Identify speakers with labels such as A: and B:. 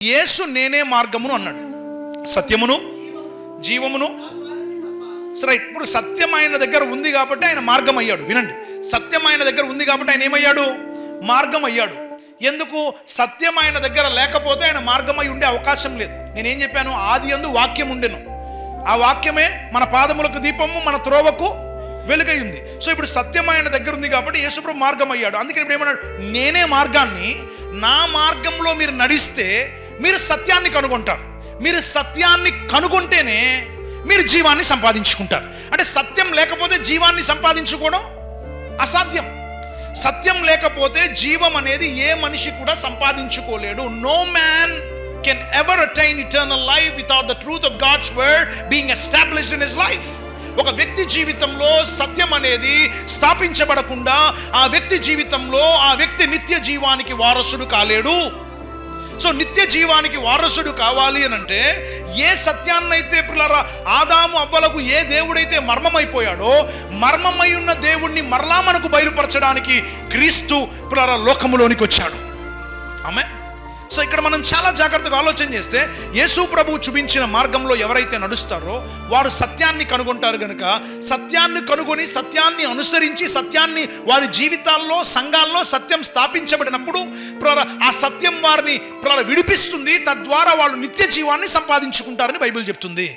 A: యేసు నేనే మార్గమును అన్నాడు, సత్యమును జీవమును. సరే, ఇప్పుడు సత్యం ఆయన దగ్గర ఉంది కాబట్టి ఆయన మార్గం అయ్యాడు. వినండి, సత్యం ఆయన దగ్గర ఉంది కాబట్టి ఆయన ఏమయ్యాడు? మార్గం అయ్యాడు. ఎందుకు? సత్యం ఆయన దగ్గర లేకపోతే ఆయన మార్గమై ఉండే అవకాశం లేదు. నేనేం చెప్పాను? ఆది యందు వాక్యం ఉండెను, ఆ వాక్యమే మన పాదములకు దీపము, మన త్రోవకు వెలుగై ఉంది. సో ఇప్పుడు సత్యం ఆయన దగ్గర ఉంది కాబట్టి యేసుప్రభు మార్గం అయ్యాడు. అందుకని ఇప్పుడు ఏమన్నాడు? నేనే మార్గాన్ని, నా మార్గంలో మీరు నడిస్తే మీరు సత్యాన్ని కనుగొంటారు. మీరు సత్యాన్ని కనుగొంటేనే మీరు జీవాన్ని సంపాదించుకుంటారు. అంటే సత్యం లేకపోతే జీవాన్ని సంపాదించుకోవడం అసాధ్యం. సత్యం లేకపోతే జీవం అనేది ఏ మనిషి కూడా సంపాదించుకోలేడు. No man can ever attain eternal life without the truth of God's word being established in his life. ఒక వ్యక్తి జీవితంలో సత్యం అనేది స్థాపించబడకుండా ఆ వ్యక్తి జీవితంలో ఆ వ్యక్తి నిత్య జీవానికి వారసుడు కాలేడు. సో నిత్య జీవానికి వారసుడు కావాలి అని అంటే ఏ సత్యాన్నైతే పిల్లరా ఆదాము అవ్వలకు ఏ దేవుడైతే మర్మమైపోయాడో, మర్మమై ఉన్న దేవుణ్ణి మరలా మనకు బయలుపరచడానికి క్రీస్తు పిల్లరా లోకములోనికి వచ్చాడు. ఆమేన్. సో ఇక్కడ మనం చాలా జాగ్రత్తగా ఆలోచన చేస్తే యేసు ప్రభువు చూపించిన మార్గంలో ఎవరైతే నడుస్తారో వారు సత్యాన్ని కనుగొంటారు. కనుక సత్యాన్ని కనుగొని సత్యాన్ని అనుసరించి సత్యాన్ని వారి జీవితాల్లో సంఘాల్లో సత్యం స్థాపించబడినప్పుడు ఆ సత్యం వారిని విడిపిస్తుంది. తద్వారా వాళ్ళు నిత్య జీవాన్ని సంపాదించుకుంటారని బైబిల్ చెప్తుంది.